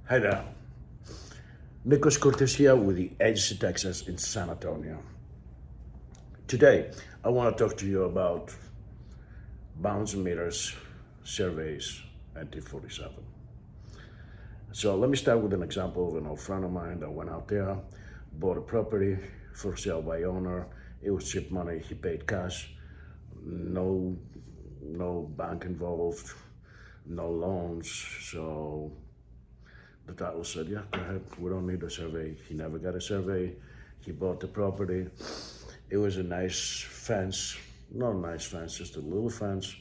Hi there. Nicholas Cortez here with the Agency Texas in San Antonio. Today, I want to talk to you about bounds and meters, surveys, and T-47. So let me start with an example of an old friend of mine that went out there, bought a property for sale by owner. It was cheap money. He paid cash. No bank involved, no loans. So the title said, yeah, go ahead, we don't need a survey. He never got a survey. He bought the property. It was a nice fence, not a nice fence, just a little fence,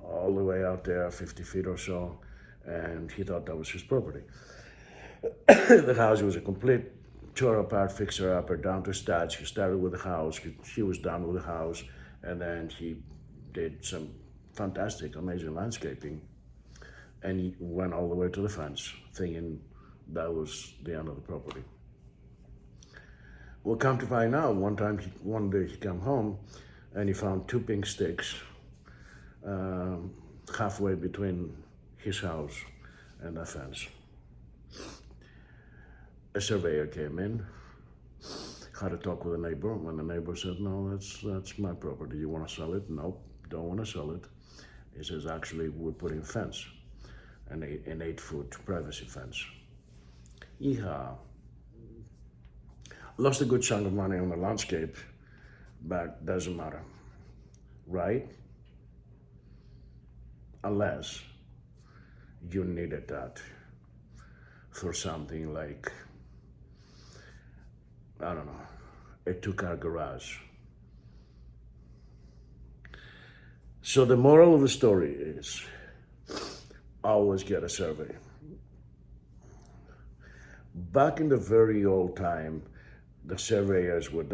all the way out there, 50 feet or so, and he thought that was his property. The house was a complete tore apart, fixer-upper, down to stats. He started with the house, he was done with the house, and then he did some fantastic, amazing landscaping, and he went all the way to the fence, thinking that was the end of the property. Well, come to find out, one day he came home and he found two pink sticks halfway between his house and the fence. A surveyor came in, had a talk with a neighbor, and the neighbor said, no, that's my property. You want to sell it? Nope, don't want to sell it. He says, actually, we're putting a fence, an 8-foot privacy fence. Yeehaw. Lost a good chunk of money on the landscape, but doesn't matter, right? Unless you needed that for something like, I don't know, a 2-car garage. So the moral of the story is, always get a survey. Back in the very old time, the surveyors went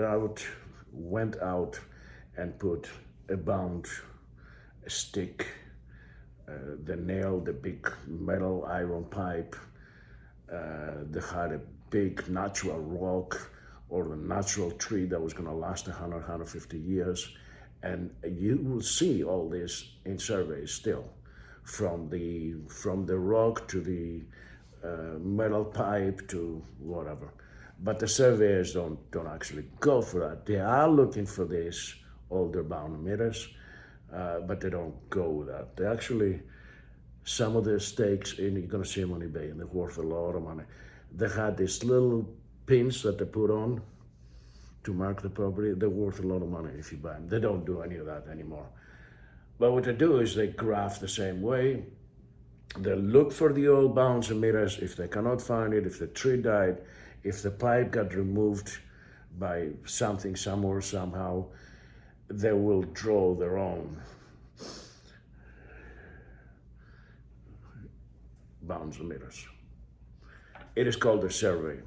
out and put a bound, a stick, the nail, the big metal iron pipe, they had a big natural rock or the natural tree that was going to last 100, 150 years. And you will see all this in surveys still, from the rock to the metal pipe to whatever. But the surveyors don't actually go for that. They are looking for this older bound meters, but they don't go with that. They actually, some of the stakes, and you're gonna see them on eBay, and they're worth a lot of money. They had these little pins that they put on to mark the property. They're worth a lot of money if you buy them. They don't do any of that anymore. But what they do is they graph the same way. They look for the old bounds and meters. If they cannot find it, if the tree died, if the pipe got removed by something, somewhere, somehow, they will draw their own bounds and meters. It is called a survey.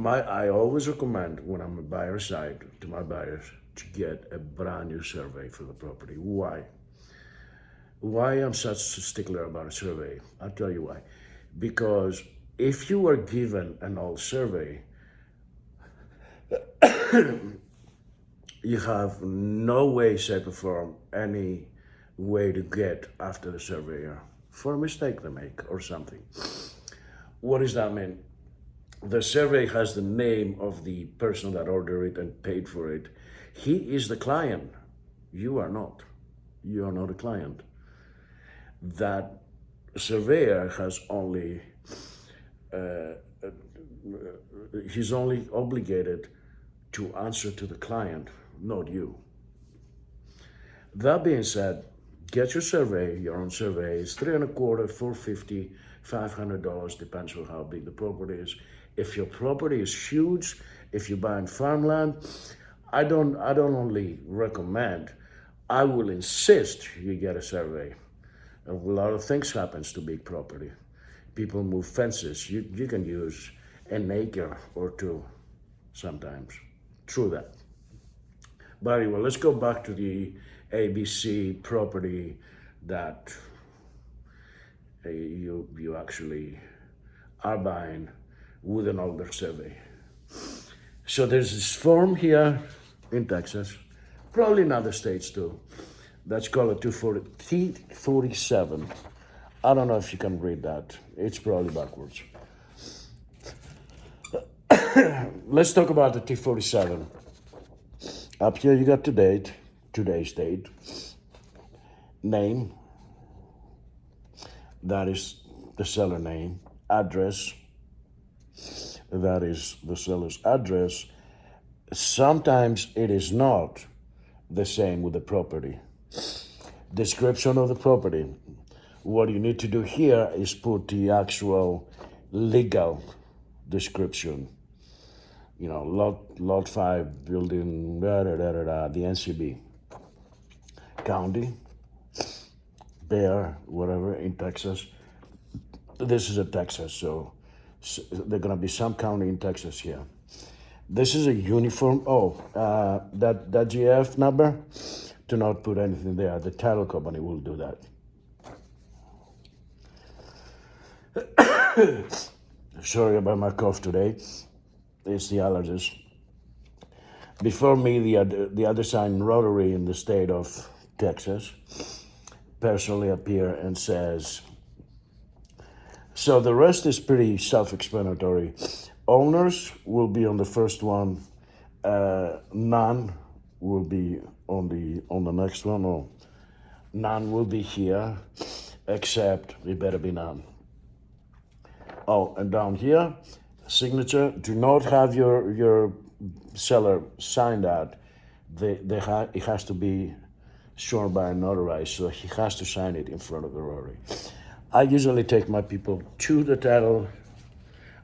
I always recommend, when I'm a buyer side, to my buyers to get a brand new survey for the property. Why? Why I'm such a stickler about a survey? I'll tell you why. Because if you were given an old survey, you have no way, shape, or form, any way to get after the surveyor for a mistake they make or something. What does that mean? The survey has the name of the person that ordered it and paid for it. He is the client. You are not. You are not a client. That surveyor has only, he's only obligated to answer to the client, not you. That being said, get your survey, your own survey. It's $325, $450, $500, depends on how big the property is. If your property is huge, if you're buying farmland, I don't only recommend, I will insist you get a survey. A lot of things happens to big property. People move fences. You can use an acre or two sometimes. True that. But anyway, let's go back to the ABC property that you actually are buying with an older survey. So there's this form here in Texas, probably in other states too, that's called a T-47. I don't know if you can read that. It's probably backwards. Let's talk about the T-47. Up here you got the date, today's date, name, that is the seller name, address, that is the seller's address. Sometimes it is not the same with the property. Description of the property. What you need to do here is put the actual legal description. You know, lot 5, building, the NCB. County, Bear, whatever, in Texas. This is a Texas, so there's gonna be some county in Texas here. This is a uniform, that GF number, do not put anything there. The title company will do that. Sorry about my cough today. It's the allergies. Before me, the other sign, Rotary in the state of Texas, personally appear and says, so the rest is pretty self-explanatory. Owners will be on the first one. None will be on the next one. Or none will be here, except it better be none. Oh, and down here, signature. Do not have your seller sign that. It has to be sworn by a notarized, so he has to sign it in front of the Rotary. I usually take my people to the title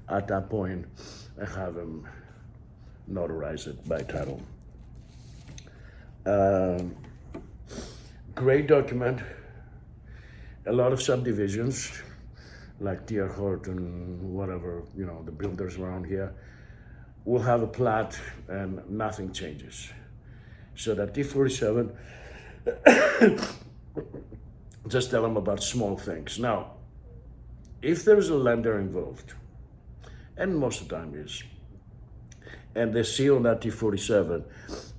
at that point and have them notarize it by title. Great document. A lot of subdivisions, like T.R. Horton, whatever, you know, the builders around here, will have a plat and nothing changes. So that T-47, just tell them about small things. Now, if there's a lender involved, and most of the time is, and they see on that T-47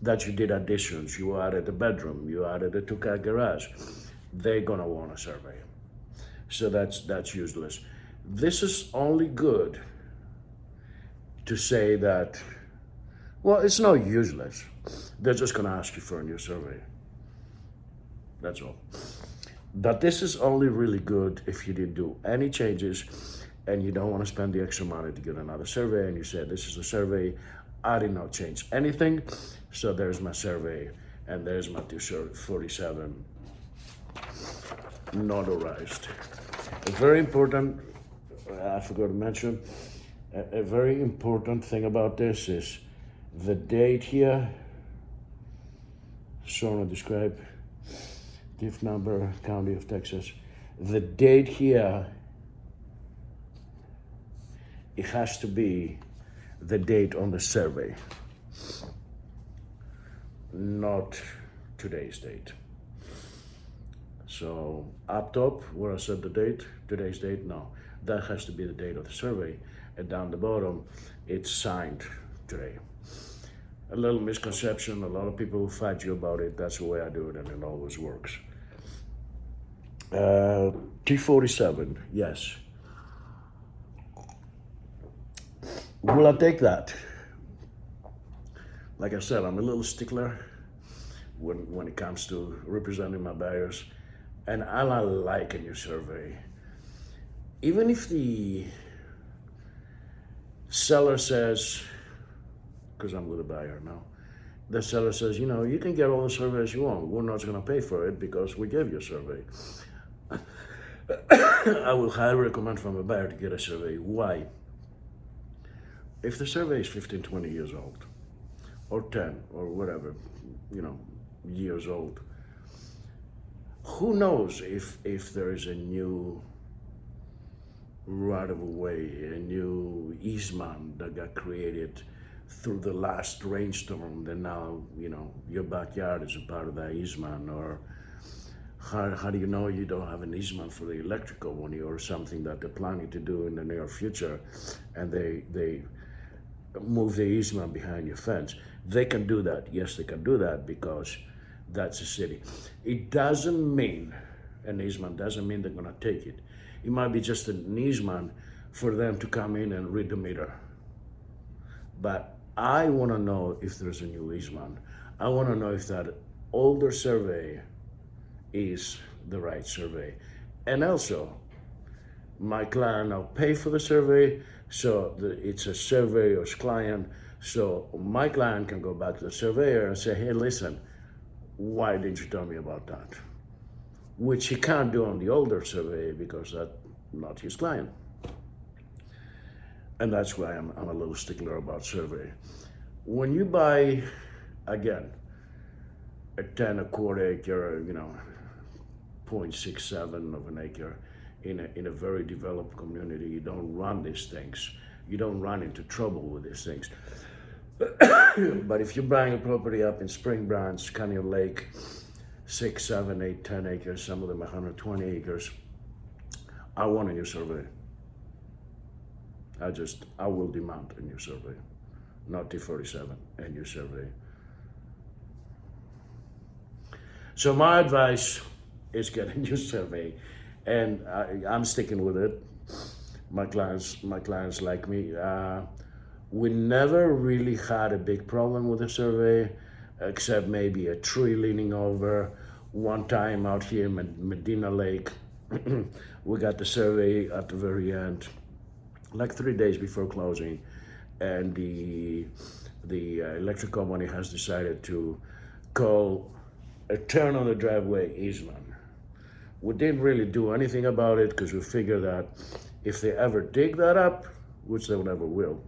that you did additions, you added a bedroom, you added a two-car garage, they're gonna want a survey. So that's useless. This is only good to say that, well, it's not useless. They're just gonna ask you for a new survey. That's all. But this is only really good if you didn't do any changes and you don't want to spend the extra money to get another survey, and you said, this is a survey, I did not change anything, so there's my survey, and there's my T-47 notarized. A very important, I forgot to mention, a very important thing about this is the date here, shown and described, diff number, county of Texas. The date here, it has to be the date on the survey, not today's date. So up top, where I said the date, today's date, no, that has to be the date of the survey. And down the bottom, it's signed today. A little misconception, a lot of people will fight you about it. That's the way I do it, and it always works. T-47, yes. Will I take that? Like I said, I'm a little stickler when it comes to representing my buyers, and I like a new survey. Even if the seller says, because I'm with a buyer now, the seller says, you know, you can get all the surveys you want. We're not going to pay for it because we gave you a survey. I will highly recommend from a buyer to get a survey. Why? If the survey is 15, 20 years old, or 10, or whatever, you know, years old, who knows if there is a new right of way, a new easement that got created through the last rainstorm, then now, you know, your backyard is a part of that easement, or how do you know you don't have an easement for the electrical one, or something that they're planning to do in the near future, and they move the easement behind your fence. They can do that. Yes, they can do that because that's a city. It doesn't mean an easement doesn't mean they're gonna take it. It might be just an easement for them to come in and read the meter. But I wanna know if there's a new easement. I wanna know if that older survey is the right survey. And also, my client now pay for the survey, so it's a surveyor's client, so my client can go back to the surveyor and say, hey, listen, why didn't you tell me about that? Which he can't do on the older survey because that's not his client. And that's why I'm a little stickler about survey. When you buy, again, a 10 a quarter acre, 0.67 of an acre in a very developed community, you don't run these things. You don't run into trouble with these things. But if you're buying a property up in Spring Branch, Canyon Lake, 6, 7, 8, 10 acres, some of them 120 acres, I want a new survey. I will demand a new survey, not T-47, a new survey. So my advice is get a new survey, and I'm sticking with it. My clients like me. We never really had a big problem with the survey, except maybe a tree leaning over. One time out here in Medina Lake, we got the survey at the very end, like 3 days before closing, and the electric company has decided to call a turn on the driveway easement. We didn't really do anything about it because we figured that if they ever dig that up, which they never will,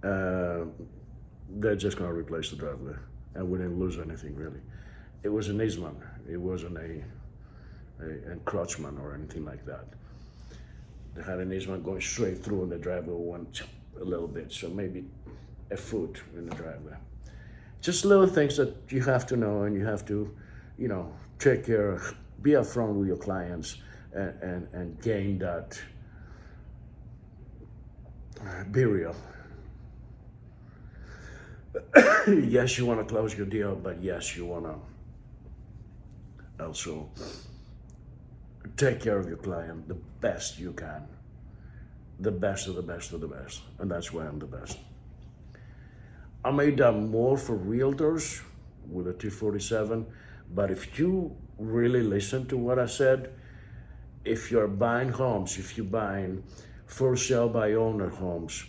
they're just going to replace the driveway, and we didn't lose anything really. It was an easement. It wasn't a encroachment or anything like that. They had an easement going straight through, and the driveway went a little bit, so maybe a foot in the driveway. Just little things that you have to know, and you have to, take care, be upfront with your clients, and gain that, be real. Yes, you want to close your deal, but yes, you want to also take care of your client the best you can. The best of the best of the best. And that's why I'm the best. I made that more for realtors with a T-47, but if you really listen to what I said, if you're buying homes, if you're buying for sale by owner homes,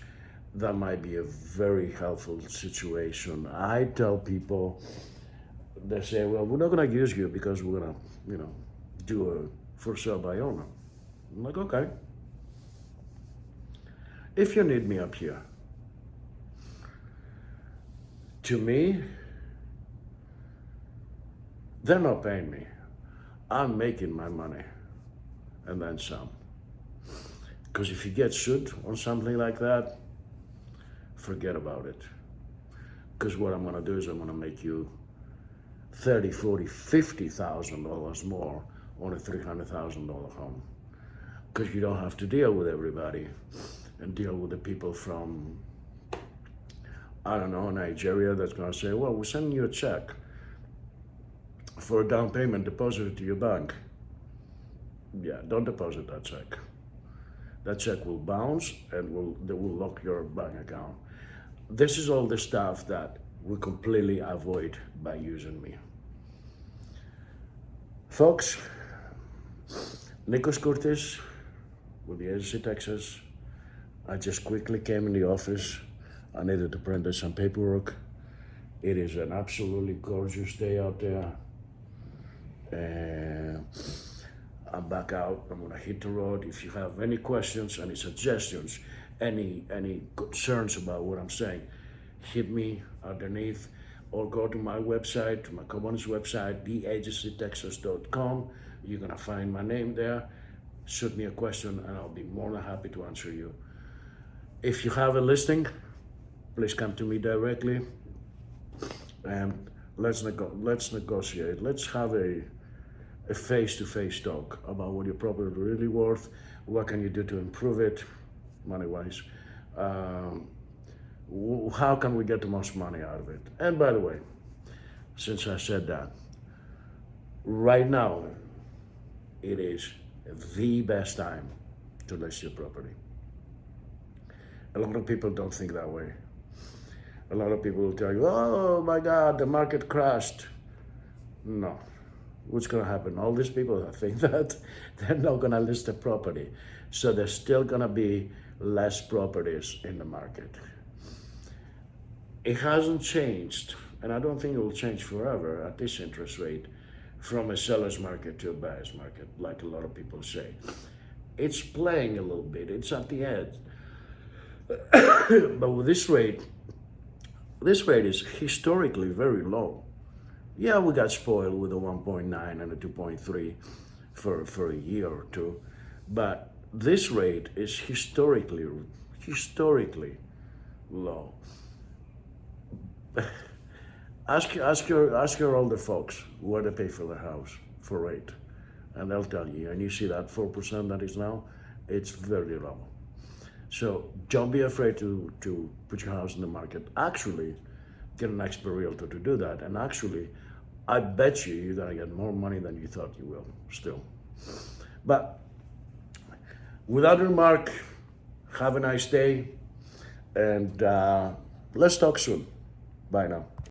that might be a very helpful situation. I tell people, they say, well, we're not gonna use you because we're gonna, do a for sale by owner. I'm like, okay. If you need me up here, to me, they're not paying me. I'm making my money and then some. Because if you get sued on something like that, forget about it. Because what I'm gonna do is I'm gonna make you $30,000, $40,000, $50,000 more on a $300,000 home. Because you don't have to deal with everybody and deal with the people from, I don't know, Nigeria that's gonna say, well, we're sending you a check for a down payment, deposit it to your bank. Yeah, don't deposit that check. That check will bounce and they will lock your bank account. This is all the stuff that we completely avoid by using me. Folks, Nikos Curtis with the agency, Texas. I just quickly came in the office. I needed to print some paperwork. It is an absolutely gorgeous day out there. And I'm back out. I'm gonna hit the road. If you have any questions, any suggestions, any concerns about what I'm saying, hit me underneath or go to my website, to my company's website, theagencytexas.com. You're gonna find my name there. Shoot me a question and I'll be more than happy to answer you. If you have a listing, please come to me directly and let's negotiate. Let's have a face-to-face talk about what your property is really worth, what can you do to improve it, money-wise, how can we get the most money out of it. And by the way, since I said that, right now, it is the best time to list your property. A lot of people don't think that way. A lot of people will tell you, oh my God, the market crashed. No. What's going to happen? All these people that think that, they're not going to list a property. So there's still going to be less properties in the market. It hasn't changed, and I don't think it will change forever at this interest rate, from a seller's market to a buyer's market, like a lot of people say. It's playing a little bit, it's at the edge. But with this rate is historically very low. Yeah, we got spoiled with a 1.9 and a 2.3 for a year or two, but this rate is historically low. Ask your older folks what they pay for their house for rate, and they'll tell you. And you see that 4% that is now, it's very low. So don't be afraid to put your house in the market. Actually, get an expert realtor to do that. And actually, I bet you're gonna get more money than you thought you will still. But without remark, have a nice day, and let's talk soon. Bye now.